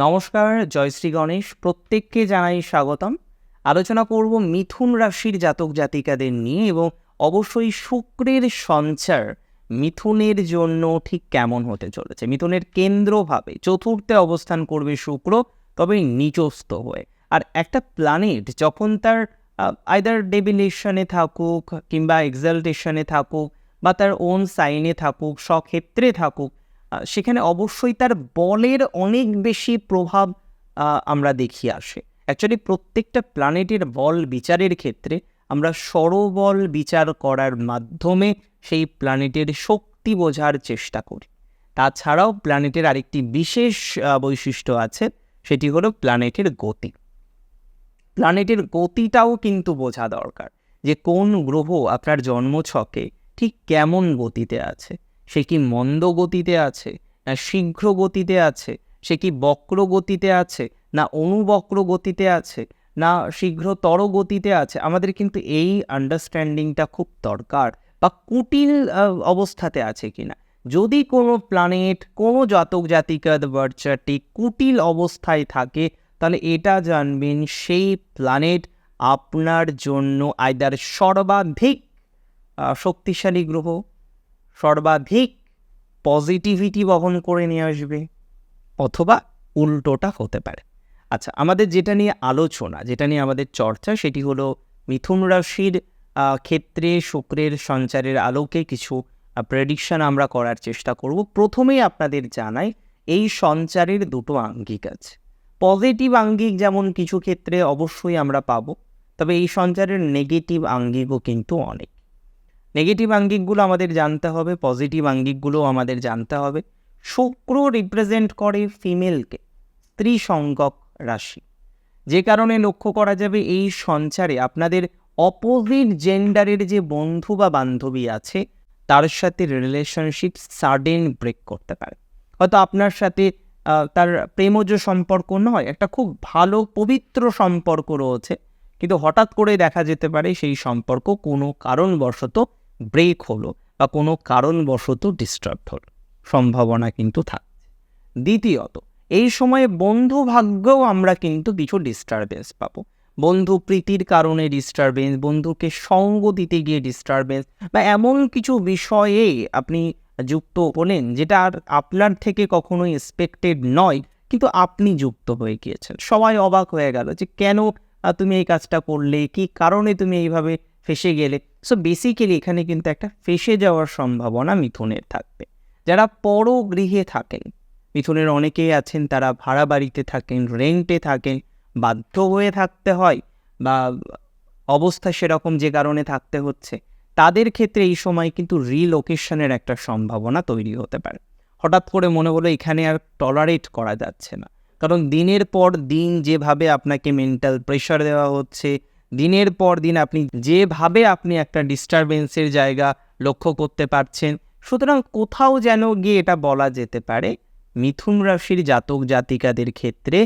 নমস্কার, জয়শ্রী গণেশ। প্রত্যেককে জানাই স্বাগতম। আলোচনা করব মিথুন রাশির জাতক জাতিকাদের নিয়ে এবং অবশ্যই শুক্রের সঞ্চার মিথুনের জন্য ঠিক কেমন হতে চলেছে। মিথুনের কেন্দ্রভাবে চতুর্থে অবস্থান করবে শুক্র, তবে নিচস্থ হয়ে। আর একটা প্ল্যানেট যখন তার আইদার ডেবিলেশনে থাকুক কিংবা এক্সালটেশনে থাকুক বা তার ওন সাইনে থাকুক, স্বক্ষেত্রে থাকুক, সেখানে অবশ্যই তার বলের অনেক বেশি প্রভাব আমরা দেখি আসে। অ্যাকচুয়ালি প্রত্যেকটা প্ল্যানেটের বল বিচারের ক্ষেত্রে আমরা স্বরবল বিচার করার মাধ্যমে সেই প্ল্যানেটের শক্তি বোঝার চেষ্টা করি। তাছাড়াও প্ল্যানেটের আরেকটি বিশেষ বৈশিষ্ট্য আছে, সেটি হলো প্ল্যানেটের গতি। প্ল্যানেটের গতিটাও কিন্তু বোঝা দরকার, যে কোন গ্রহ আপনার জন্মছকে ঠিক কেমন গতিতে আছে। সে কি মন্দ গতিতে আছে, না শীঘ্র গতিতে আছে, সে কি বক্র গতিতে আছে, না অনুবক্র গতিতে আছে, না শীঘ্রতর গতিতে আছে। আমাদের কিন্তু এই আন্ডারস্ট্যান্ডিংটা খুব দরকার, বা কুটিল অবস্থাতে আছে কিনা। যদি কোনো প্ল্যানেট কোনো জাতক জাতিকার বার্থ চার্টে কুটিল অবস্থায় থাকে, তাহলে এটা জানবেন সেই প্ল্যানেট আপনার জন্য আইদার সর্বাধিক শক্তিশালী গ্রহ, সর্বাধিক পজিটিভিটি বহন করে নিয়ে আসবে, অথবা উল্টোটা হতে পারে। আচ্ছা, আমাদের যেটা নিয়ে আলোচনা, যেটা নিয়ে আমাদের চর্চা, সেটি হলো মিথুন রাশির ক্ষেত্রে শুক্রের সঞ্চারের আলোকে কিছু প্রেডিকশন আমরা করার চেষ্টা করব। প্রথমেই আপনাদের জানাই, এই সঞ্চারের দুটো আঙ্গিক আছে। পজিটিভ আঙ্গিক যেমন কিছু ক্ষেত্রে অবশ্যই আমরা পাবো, তবে এই সঞ্চারের নেগেটিভ আঙ্গিকও কিন্তু অনেক। নেগেটিভ আঙ্গিকগুলো আমাদের জানতে হবে, পজিটিভ আঙ্গিকগুলো আমাদের জানতে হবে। শুক্র রিপ্রেজেন্ট করে ফিমেলকে, স্ত্রী সংজ্ঞক রাশি, যে কারণে লক্ষ্য করা যাবে এই সঞ্চারে আপনাদের অপোজিট জেন্ডারের যে বন্ধু বা বান্ধবী আছে, তার সাথে রিলেশনশিপ সাডেন ব্রেক করতে পারে। হয়তো আপনার সাথে তার প্রেমজ সম্পর্ক নয়, একটা খুব ভালো পবিত্র সম্পর্ক রয়েছে, কিন্তু হঠাৎ করে দেখা যেতে পারে সেই সম্পর্ক কোনো কারণবশত ব্রেক হলো বা কোনো কারণবশত ডিস্টার্ব হলো, সম্ভাবনা কিন্তু থাকছে। দ্বিতীয়ত, এই সময়ে বন্ধু ভাগ্যেও আমরা কিন্তু কিছু ডিস্টারবেন্স পাবো। বন্ধু প্রীতির কারণে ডিস্টারবেন্স, বন্ধুকে সঙ্গ দিতে গিয়ে ডিস্টারবেন্স, বা এমন কিছু বিষয়ে আপনি যুক্ত হলেন যেটা আর আপনার থেকে কখনোই এক্সপেক্টেড নয়, কিন্তু আপনি যুক্ত হয়ে গিয়েছেন। সবাই অবাক হয়ে গেল যে কেন তুমি এই কাজটা করলে, কি কারণে তুমি এইভাবে ফেসে গেলে। সো বেসিক্যালি এখানে কিন্তু একটা ফেসে যাওয়ার সম্ভাবনা মিথুনের থাকবে। যারা পরগৃহে থাকেন, মিথুনের অনেকেই আছেন তারা ভাড়া বাড়িতে থাকেন, রেন্টে থাকেন, বাধ্য হয়ে থাকতে হয় বা অবস্থা সেরকম যে কারণে থাকতে হচ্ছে, তাদের ক্ষেত্রে এই সময় কিন্তু রিলোকেশনের একটা সম্ভাবনা তৈরি হতে পারে। হঠাৎ করে মনে হলো এখানে আর টলারেট করা যাচ্ছে না, কারণ দিনের পর দিন যেভাবে আপনাকে মেন্টাল প্রেশার দেওয়া হচ্ছে, দিনের পর দিন আপনি একটা ডিস্টারবেন্সের জায়গা লক্ষ্য করতে পারছেন। সুতরাং কোথাও যেন গিয়ে এটা বলা যেতে পারে, মিথুন রাশির জাতক জাতিকাদের ক্ষেত্রে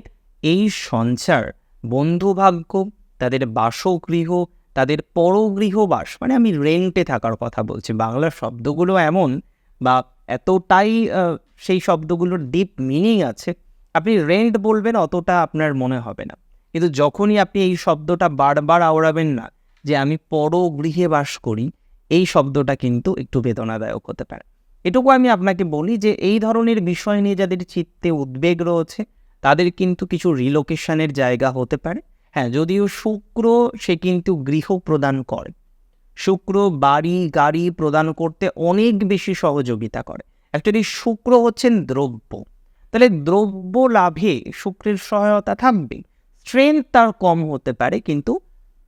এই সঞ্চার বন্ধুভাগ্য, তাদের বাসগৃহ, তাদের পরগৃহবাস, মানে আমি রেন্টে থাকার কথা বলছি। বাংলার শব্দগুলো এমন বা এতটাই সেই শব্দগুলোর ডিপ মিনিং আছে, আপনি রেন্ট বলবেন অতটা আপনার মনে হবে না, কিন্তু যখনই আপনি এই শব্দটা বারবার আওড়াবেন না যে আমি পরগৃহে বাস করি, এই শব্দটা কিন্তু একটু বেদনাদায়ক হতে পারে। এটুকু আমি আপনাকে বলি যে এই ধরনের বিষয় নিয়ে যাদের চিত্তে উদ্বেগ রয়েছে, তাদের কিন্তু কিছু রিলোকেশনের জায়গা হতে পারে। হ্যাঁ, যদিও শুক্র সে কিন্তু গৃহ প্রদান করে, শুক্র বাড়ি গাড়ি প্রদান করতে অনেক বেশি সহযোগিতা করে। অ্যাকচুয়ালি শুক্র হচ্ছেন দ্রব্য, তাহলে দ্রব্য লাভে শুক্রের সহায়তা থাকবে। স্ট্রেংথ তার কম হতে পারে, কিন্তু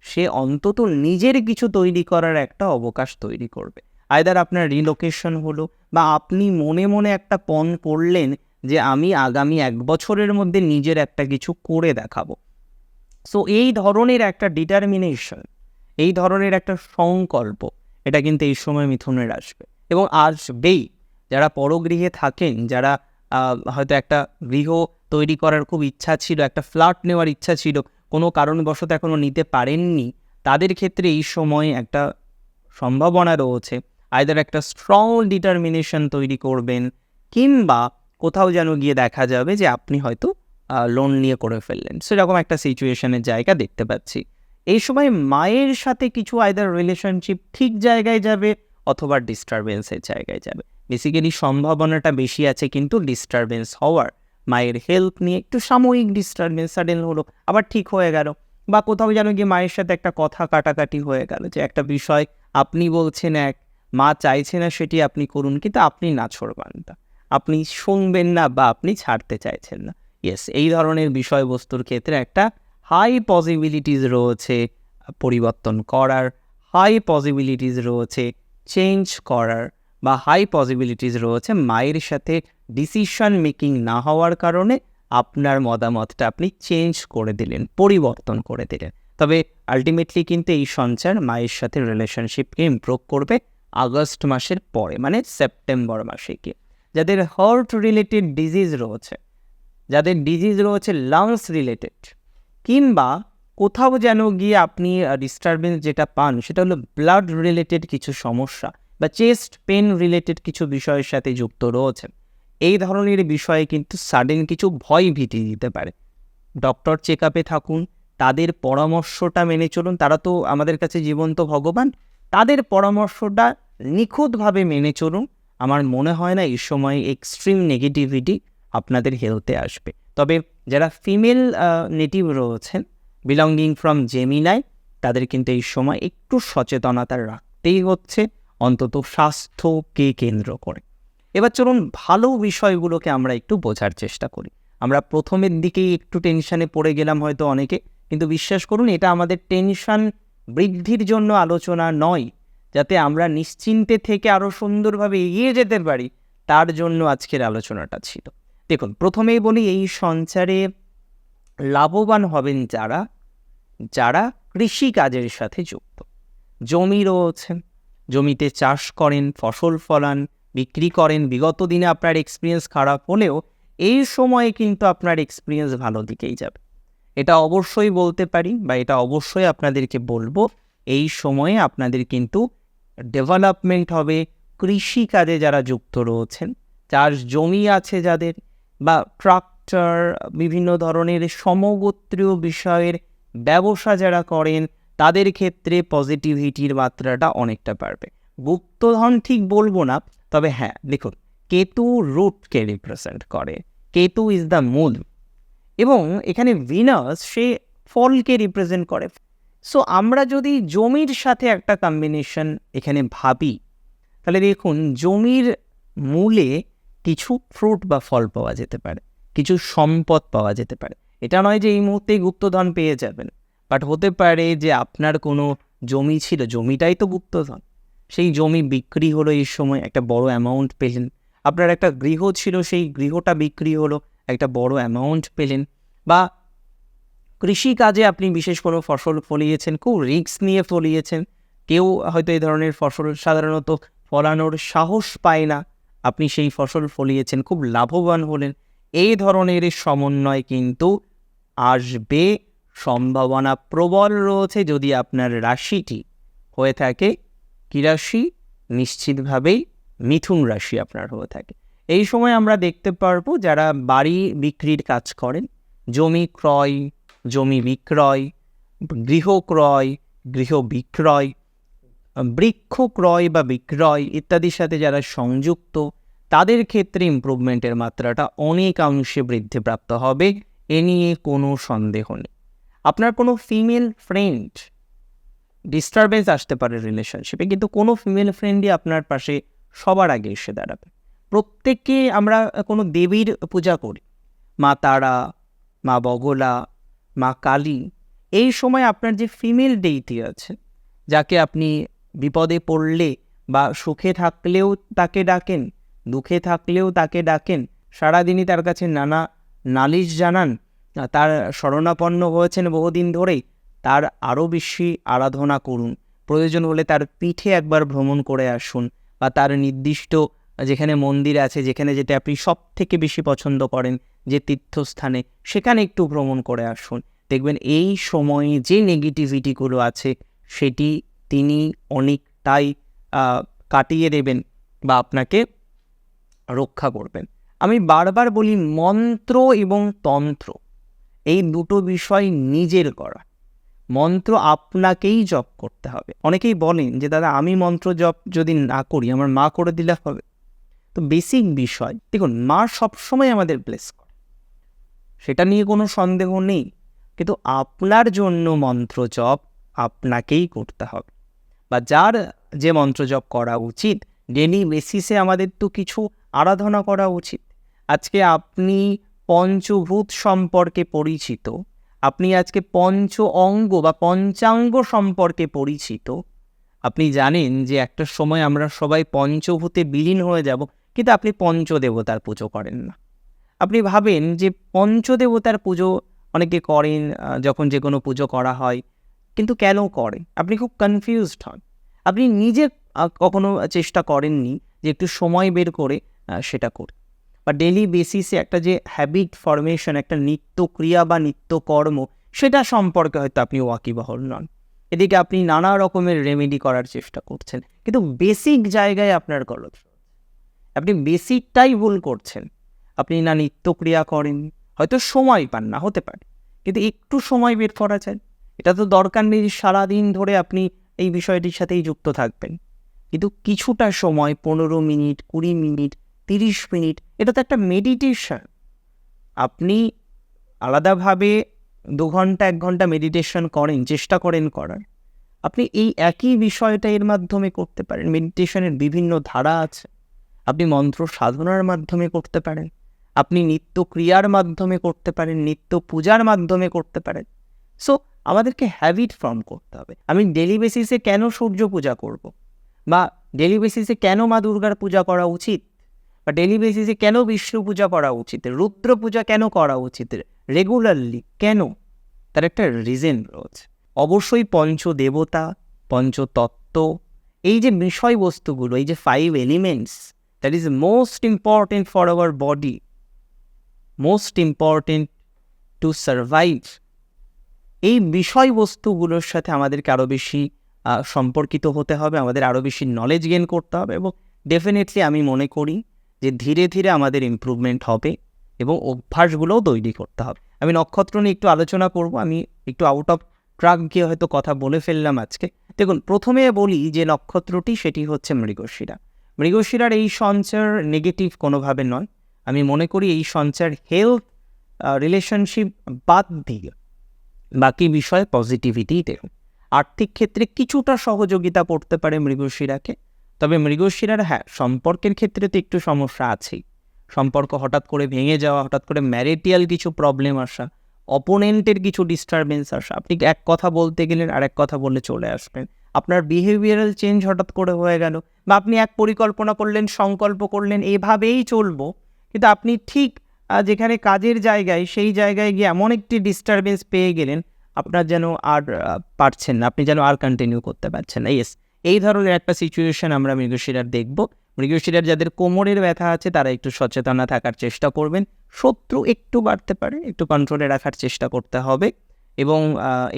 সে অন্তত নিজের কিছু তৈরি করার একটা অবকাশ তৈরি করবে। আইদার আপনার রিলোকেশন হলো, বা আপনি মনে মনে একটা পণ করলেন যে আমি আগামী 1 বছরের মধ্যে নিজের একটা কিছু করে দেখাবো। সো এই ধরনের একটা ডিটারমিনেশন, এই ধরনের একটা সংকল্প, এটা কিন্তু এই সময় মিথুনের আসবে এবং আসবেই। যারা পরগৃহে থাকেন, যারা হয়তো একটা গৃহ তৈরি করার খুব ইচ্ছা ছিল, একটা ফ্ল্যাট নেওয়ার ইচ্ছা ছিল, কোনো কারণবশত এখনও নিতে পারেননি, তাদের ক্ষেত্রে এই সময় একটা সম্ভাবনা রয়েছে আইদার একটা স্ট্রং ডিটারমিনেশন তৈরি করবেন, কিংবা কোথাও যেন গিয়ে দেখা যাবে যে আপনি হয়তো লোন নিয়ে করে ফেললেন, সেরকম একটা সিচুয়েশনের জায়গা দেখতে পাচ্ছি। এই সময় মায়ের সাথে কিছু আইদার রিলেশনশিপ ঠিক জায়গায় যাবে অথবা ডিস্টারবেন্সের জায়গায় যাবে। বেসিক্যালি সম্ভাবনাটা বেশি আছে কিন্তু ডিস্টারবেন্স হওয়ার। মায়ের হেলথ নিয়ে একটু সাময়িক ডিস্টারবেন্স সাডেন হলো, আবার ঠিক হয়ে গেল, বা কোথাও যেন গিয়ে মায়ের সাথে একটা কথা কাটাকাটি হয়ে গেল যে একটা বিষয় আপনি বলছেন এক, মা চাইছে না সেটি আপনি করুন, কিন্তু আপনি নাছোড়বান্দা, আপনি শুনবেন না বা আপনি ছাড়তে চাইছেন না। ইয়েস, এই ধরনের বিষয়বস্তুর ক্ষেত্রে একটা হাই পসিবিলিটিস রয়েছে পরিবর্তন করার, হাই পসিবিলিটিস রয়েছে চেঞ্জ করার, বা হাই পসিবিলিটিস রয়েছে মায়ের সাথে ডিসিশন মেকিং না হওয়ার কারণে আপনার মতামতটা আপনি চেঞ্জ করে দিলেন, পরিবর্তন করে দিলেন। তবে আলটিমেটলি কিন্তু এই সঞ্চার মায়ের সাথে রিলেশনশিপকে ইমপ্রুভ করবে আগস্ট মাসের পরে, মানে সেপ্টেম্বর মাসে গিয়ে। যাদের হার্ট রিলেটেড ডিজিজ রয়েছে, যাদের ডিজিজ রয়েছে লাংস রিলেটেড, কিংবা কোথাও যেন গিয়ে আপনি ডিস্টারবেন্স যেটা পান সেটা হলো ব্লাড রিলেটেড কিছু সমস্যা বা চেস্ট পেন রিলেটেড কিছু বিষয়ের সাথে যুক্ত রয়েছেন, এই ধরনের বিষয়ে কিন্তু সাডেন কিছু ভয় ভীতি দিতে পারে। ডক্টর চেক আপে থাকুন, তাদের পরামর্শটা মেনে চলুন, তারা তো আমাদের কাছে জীবন্ত ভগবান, তাদের পরামর্শটা নিখুঁতভাবে মেনে চলুন। আমার মনে হয় না এই সময় এক্সট্রিম নেগেটিভিটি আপনাদের হেলথে আসবে। তবে যারা ফিমেল নেটিভ রয়েছেন বিলঙ্গিং ফ্রম জেমিনাই, তাদের কিন্তু এই সময় একটু সচেতনতা রাখতেই হচ্ছে, অন্তত স্বাস্থ্যকে কেন্দ্র করে। এবার চলুন ভালো বিষয়গুলোকে আমরা একটু বোঝার চেষ্টা করি। আমরা প্রথমের দিকেই একটু টেনশানে পড়ে গেলাম হয়তো অনেকে, কিন্তু বিশ্বাস করুন এটা আমাদের টেনশন বৃদ্ধির জন্য আলোচনা নয়, যাতে আমরা নিশ্চিন্তে থেকে আরও সুন্দরভাবে এগিয়ে যেতে পারি, তার জন্য আজকের আলোচনাটা ছিল। দেখুন, প্রথমেই বলি এই সঞ্চারে লাভবান হবেন যারা যারা কৃষিকাজের সাথে যুক্ত। জমি রয়েছেন, জমিতে চাষ করেন, ফসল ফলান, বিক্রি করেন, বিগত দিনে আপনার এক্সপিরিয়েন্স খারাপ হলেও এই সময়ে কিন্তু আপনার এক্সপিরিয়েন্স ভালো দিকেই যাবে। এটা অবশ্যই বলতে পারি, বা এটা অবশ্যই আপনাদেরকে বলবো, এই সময়ে আপনাদের কিন্তু ডেভেলপমেন্ট হবে। কৃষিকাজে যারা যুক্ত রয়েছেন, চাষ জমি আছে যাদের, বা ট্রাক্টর, বিভিন্ন ধরনের সমগোত্রীয় বিষয়ের ব্যবসা যারা করেন, তাদের ক্ষেত্রে পজিটিভিটির মাত্রাটা অনেকটা বাড়বে। গুপ্তধন ঠিক বলবো না, তবে হ্যাঁ দেখুন, কেতু রুটকে রিপ্রেজেন্ট করে, কেতু ইজ দ্য মূল, এবং এখানে ভিনাস সে ফলকে রিপ্রেজেন্ট করে। সো আমরা যদি জমির সাথে একটা কম্বিনেশন এখানে ভাবি, তাহলে দেখুন জমির মূলে কিছু ফ্রুট বা ফল পাওয়া যেতে পারে, কিছু সম্পদ পাওয়া যেতে পারে। এটা নয় যে এই মুহূর্তেই গুপ্তধন পেয়ে যাবেন, বাট হতে পারে যে আপনার কোনো জমি ছিল, জমিটাই তো গুপ্তধন, সেই জমি বিক্রি হলো, এই সময় একটা বড় অ্যামাউন্ট পেলেন। আপনার একটা গৃহ ছিল, সেই গৃহটা বিক্রি হলো, একটা বড় অ্যামাউন্ট পেলেন। বা কৃষিকাজে আপনি বিশেষ কোনো ফসল ফলিয়েছেন, খুব রিস্ক নিয়ে ফলিয়েছেন, কেউ হয়তো এই ধরনের ফসল সাধারণত ফলানোর সাহস পায় না, আপনি সেই ফসল ফলিয়েছেন, খুব লাভবান হলেন। এই ধরনের সমন্বয় কিন্তু আসবে, সম্ভাবনা প্রবল রয়েছে যদি আপনার রাশিটি হয়ে থাকে কী রাশি? নিশ্চিতভাবেই মিথুন রাশি আপনার হয়ে থাকে। এই সময় আমরা দেখতে পারবো যারা বাড়ি বিক্রির কাজ করেন, জমি ক্রয়, জমি বিক্রয়, গৃহ ক্রয়, গৃহ বিক্রয়, বৃক্ষ ক্রয় বা বিক্রয় ইত্যাদির সাথে যারা সংযুক্ত, তাদের ক্ষেত্রে ইমপ্রুভমেন্টের মাত্রাটা অনেকাংশে বৃদ্ধিপ্রাপ্ত হবে, এ নিয়ে কোনো সন্দেহ নেই। আপনার কোনো ফিমেল ফ্রেন্ড, ডিস্টারবেন্স আসতে পারে রিলেশনশিপে, কিন্তু কোনো ফিমেল ফ্রেন্ডই আপনার পাশে সবার আগে এসে দাঁড়াবে। প্রত্যেককে আমরা কোনো দেবীর পূজা করি, মা তারা, মা বগলা, মা কালী। এই সময় আপনার যে ফিমেল ডেইটি আছে, যাকে আপনি বিপদে পড়লে বা সুখে থাকলেও তাকে ডাকেন, দুঃখে থাকলেও তাকে ডাকেন, সারাদিনই তার কাছে নানা নালিশ জানান, তার শরণাপন্ন হয়েছেন বহুদিন ধরেই, তার আরও বেশি আরাধনা করুন। প্রয়োজন হলে তার পিঠে একবার ভ্রমণ করে আসুন, বা তার নির্দিষ্ট যেখানে মন্দির আছে, যেখানে যেটা আপনি সব থেকে বেশি পছন্দ করেন, যে তীর্থস্থানে, সেখানে একটু ভ্রমণ করে আসুন। দেখবেন এই সময়ে যে নেগেটিভিটিগুলো আছে সেটি তিনি অনেকটাই কাটিয়ে দেবেন বা আপনাকে রক্ষা করবেন। আমি বারবার বলি মন্ত্র এবং তন্ত্র এই দুটো বিষয় নিজের করা। মন্ত্র আপনাকেই জপ করতে হবে। অনেকেই বলেন যে দাদা আমি মন্ত্র জপ যদি না করি আমার মা করে দিলে হবে। তো বেসিক বিষয় দেখুন, মা সবসময় আমাদের ব্লেস করে, সেটা নিয়ে কোনো সন্দেহ নেই, কিন্তু আপনার জন্য মন্ত্র জপ আপনাকেই করতে হবে, বা যার যে মন্ত্র জপ করা উচিত ডেলি বেসিসে আমাদের তো কিছু আরাধনা করা উচিত। আজকে আপনি পঞ্চভূত সম্পর্কে পরিচিত, আপনি আজকে পঞ্চ অঙ্গ বা পঞ্চাঙ্গ সম্পর্কে পরিচিত, আপনি জানেন যে একটা সময় আমরা সবাই পঞ্চভূতে বিলীন হয়ে যাব, কিন্তু আপনি পঞ্চদেবতার পুজো করেন না। আপনি ভাবেন যে পঞ্চদেবতার পুজো অনেকে করেন, যখন যে কোনো পুজো করা হয়, কিন্তু কেন করেন? আপনি খুব কনফিউজড হন। আপনি নিজে কখনো চেষ্টা করেননি যে একটু সময় বের করে সেটা করে, বা ডেলি বেসিসে একটা যে হ্যাবিট ফরমেশন, একটা নিত্যক্রিয়া বা নিত্যকর্ম, সেটা সম্পর্কে হয়তো আপনি ওয়াকিবহল নন। এদিকে আপনি নানা রকমের রেমেডি করার চেষ্টা করছেন, কিন্তু বেসিক জায়গায় আপনার গলত, আপনি বেসিকটাই ভুল করছেন। আপনি না নিত্যক্রিয়া করেন, হয়তো সময় পান না, হতে পারে, কিন্তু একটু সময় বের করা যায়। এটা তো দরকার নেই যে সারাদিন ধরে আপনি এই বিষয়টির সাথেই যুক্ত থাকবেন, কিন্তু কিছুটা সময় 15 মিনিট, 20 মিনিট, 30 মিনিট, এটা তো একটা মেডিটেশন। আপনি আলাদাভাবে 2 ঘন্টা 1 ঘন্টা মেডিটেশন করেন, চেষ্টা করেন করার, আপনি এই একই বিষয়টা এর মাধ্যমে করতে পারেন। মেডিটেশনের বিভিন্ন ধারা আছে, আপনি মন্ত্র সাধনার মাধ্যমে করতে পারেন, আপনি নিত্য ক্রিয়ার মাধ্যমে করতে পারেন, নিত্য পূজার মাধ্যমে করতে পারেন। সো আমাদেরকে হ্যাবিট ফর্ম করতে হবে। আমি ডেলি বেসিসে কেন সূর্য পূজা করব, বা ডেলি বেসিসে কেন মা দুর্গার পূজা করা উচিত, বা ডেলি বেসিসে কেন বিষ্ণু পূজা করা উচিত, রুদ্র পূজা কেন করা উচিত রেগুলারলি, কেন? তার একটা রিজন রয়েছে। অবশ্যই পঞ্চদেবতা, পঞ্চতত্ত্ব, এই যে বিষয়বস্তুগুলো, এই যে 5 elements, that is most important for our body, most important to survive. এই বিষয়বস্তুগুলোর সাথে আমাদেরকে আরও বেশি সম্পর্কিত হতে হবে, আমাদের আরও বেশি নলেজ গেইন করতে হবে, এবং ডেফিনেটলি আমি মনে করি যে ধীরে ধীরে আমাদের ইমপ্রুভমেন্ট হবে এবং অভ্যাসগুলোও তৈরি করতে হবে। আমি নক্ষত্র নিয়ে একটু আলোচনা করব, আমি একটু আউট অফ ট্র্যাক গিয়ে হয়তো কথা বলে ফেললাম আজকে। দেখুন, প্রথমে বলি যে নক্ষত্রটি, সেটি হচ্ছে মৃগশিরা। মৃগশিরার এই সঞ্চার নেগেটিভ কোনোভাবে নয়। আমি মনে করি এই সঞ্চার হেলথ রিলেশনশিপ বাদ দিয়ে বাকি বিষয়ে পজিটিভিটি দেখুন। আর্থিক ক্ষেত্রে কিছুটা সহযোগিতা করতে পারে মৃগশিরাকে, তবে মৃগশিরার সম্পর্কের ক্ষেত্রে তো একটু সমস্যা আছেই। সম্পর্ক হঠাৎ করে ভেঙে যাওয়া, হঠাৎ করে ম্যারিটিয়াল কিছু প্রবলেম আসা, অপোনেন্টের কিছু ডিস্টারবেন্স আসা, আপনি এক কথা বলতে গেলেন আর এক কথা বলে চলে আসবেন, আপনার বিহেভিয়ারাল চেঞ্জ হঠাৎ করে হয়ে গেল, বা আপনি এক পরিকল্পনা করলেন, সংকল্প করলেন এভাবেই চলবো, কিন্তু আপনি ঠিক যেখানে কাজের জায়গায়, সেই জায়গায় গিয়ে এমন একটি ডিস্টারবেন্স পেয়ে গেলেন, আপনার যেন আর পারছেন না, আপনি যেন আর কন্টিনিউ করতে পারছেন না। ইয়েস, এই ধরনের একটা সিচুয়েশন আমরা মৃগশিরার দেখব। মৃগশিরার যাদের কোমরের ব্যথা আছে তারা একটু সচেতন থাকার চেষ্টা করবেন। শত্রু একটু বাড়তে পারে, একটু কন্ট্রোলে রাখার চেষ্টা করতে হবে, এবং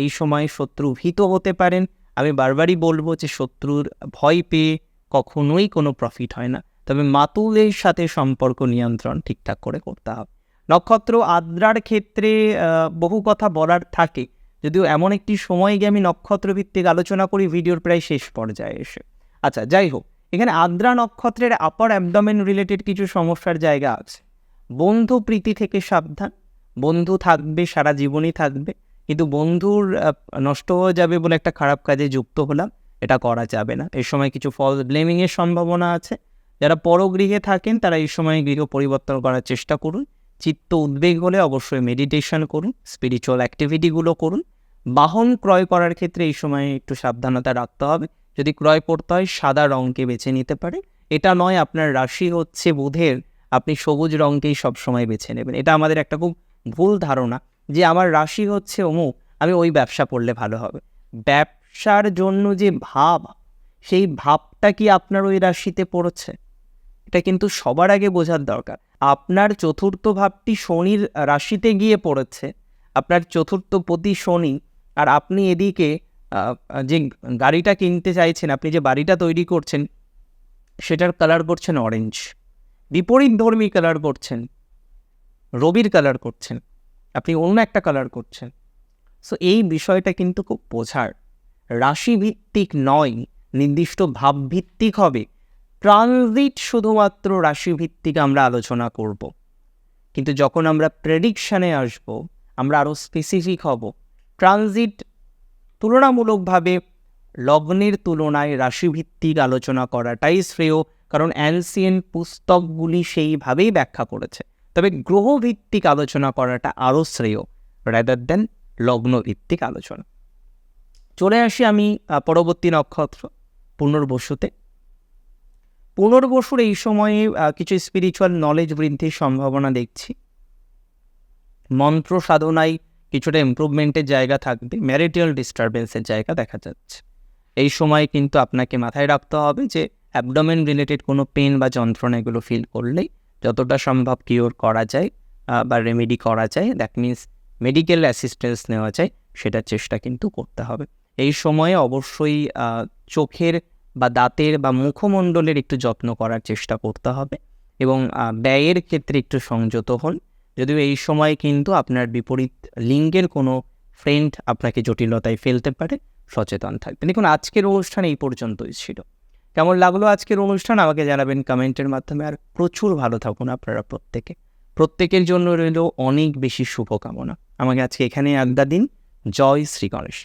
এই সময় শত্রু ভীত হতে পারেন। আমি বারবারই বলবো যে শত্রুর ভয় পেয়ে কখনোই কোনো প্রফিট হয় না, তবে মাতুলের সাথে সম্পর্ক নিয়ন্ত্রণ ঠিকঠাক করে করতে হবে। নক্ষত্র আদ্রার ক্ষেত্রে বহু কথা বলার থাকে, যদিও এমন একটি সময় গিয়ে আমি নক্ষত্র ভিত্তিক আলোচনা করি ভিডিওর প্রায় শেষ পর্যায়ে এসে। আচ্ছা, যাই হোক, এখানে আদ্রা নক্ষত্রের আপার অ্যাবডোমেন রিলেটেড কিছু সমস্যার জায়গা আছে। বন্ধু প্রীতি থেকে সাবধান। বন্ধু থাকবে, সারা জীবনই থাকবে, কিন্তু বন্ধুর নষ্ট হয়ে যাবে বলে একটা খারাপ কাজে যুক্ত হলাম, এটা করা যাবে না। এই সময় কিছু ফলস ব্লেমিংয়ের সম্ভাবনা আছে। যারা পরগৃহে থাকেন তারা এই সময় গৃহ পরিবর্তন করার চেষ্টা করুন। চিত্ত উদ্বেগ হলে অবশ্যই মেডিটেশন করুন, স্পিরিচুয়াল অ্যাক্টিভিটিগুলো করুন। বাহন ক্রয় করার ক্ষেত্রে এই সময় একটু সাবধানতা রাখতে হবে। যদি ক্রয় করতে হয় সাদা রঙকে বেছে নিতে পারে। এটা নয় আপনার রাশি হচ্ছে বুধের, আপনি সবুজ রঙকেই সবসময় বেছে নেবেন। এটা আমাদের একটা খুব ভুল ধারণা যে আমার রাশি হচ্ছে অমুক, আমি ওই ব্যবসা করলে ভালো হবে। ব্যবসার জন্য যে ভাব, সেই ভাবটা কি আপনার ওই রাশিতে পড়ছে, এটা কিন্তু সবার আগে বোঝার দরকার। আপনার চতুর্থ ভাবটি শনির রাশিতে গিয়ে পড়েছে, আপনার চতুর্থ পতি শনি, আর আপনি এদিকে যে গাড়িটা কিনতে চাইছেন, আপনি যে বাড়িটা তৈরি করছেন, সেটার কালার করছেন অরেঞ্জ। বিপরীত ধর্মী কালার করছেন, রবির কালার করছেন, আপনি অন্য একটা কালার করছেন। সো এই বিষয়টা কিন্তু খুব বোঝার, রাশিভিত্তিক নয়, নির্দিষ্ট ভাবভিত্তিক হবে। ট্রানজিট শুধুমাত্র রাশিভিত্তিক আমরা আলোচনা করব, কিন্তু যখন আমরা প্রেডিকশানে আসব আমরা আরও স্পেসিফিক হব। ট্রানজিট তুলনামূলকভাবে লগ্নের তুলনায় রাশিভিত্তিক আলোচনা করাটাই শ্রেয়, কারণ অ্যানসিয়েন্ট পুস্তকগুলি সেইভাবেই ব্যাখ্যা করেছে। তবে গ্রহভিত্তিক আলোচনা করাটা আরও শ্রেয় রাদার দেন লগ্নভিত্তিক আলোচনা। চলে আসি আমি পরবর্তী নক্ষত্র পুনর্বসুতে। পুনর্বসুর এই সময়ে কিছু স্পিরিচুয়াল নলেজ বৃদ্ধির সম্ভাবনা দেখছি। মন্ত্র সাধনায় কিছুটা ইমপ্রুভমেন্টের জায়গা থাকবে, ম্যারিটাল ডিস্টারবেন্সের জায়গা দেখা যাচ্ছে। এই সময় কিন্তু আপনাকে মাথায় রাখতে হবে যে অ্যাবডোমেন রিলেটেড কোনো পেন বা যন্ত্রণা এগুলো ফিল করলেই যতটা সম্ভব কিওর করা যায় বা রেমেডি করা যায়, দ্যাট মিনস মেডিকেল অ্যাসিস্ট্যান্স নেওয়া যায়, সেটার চেষ্টা কিন্তু করতে হবে। এই সময়ে অবশ্যই চোখের বা দাঁতের বা মুখমণ্ডলের একটু যত্ন করার চেষ্টা করতে হবে এবং ব্যয়ের ক্ষেত্রে একটু সংযত হন। যদিও এই সময় কিন্তু আপনার বিপরীত লিঙ্গের কোনো ফ্রেন্ড আপনাকে জটিলতায় ফেলতে পারে, সচেতন থাকবেন। দেখুন, আজকের অনুষ্ঠান এই পর্যন্তই ছিল। কেমন লাগলো আজকের অনুষ্ঠান আমাকে জানাবেন কমেন্টের মাধ্যমে। আর প্রচুর ভালো থাকুন আপনারা প্রত্যেকের জন্য রইল অনেক বেশি শুভকামনা। আমাকে আজকে এখানে আড্ডা দিন। জয় শ্রী গণেশ।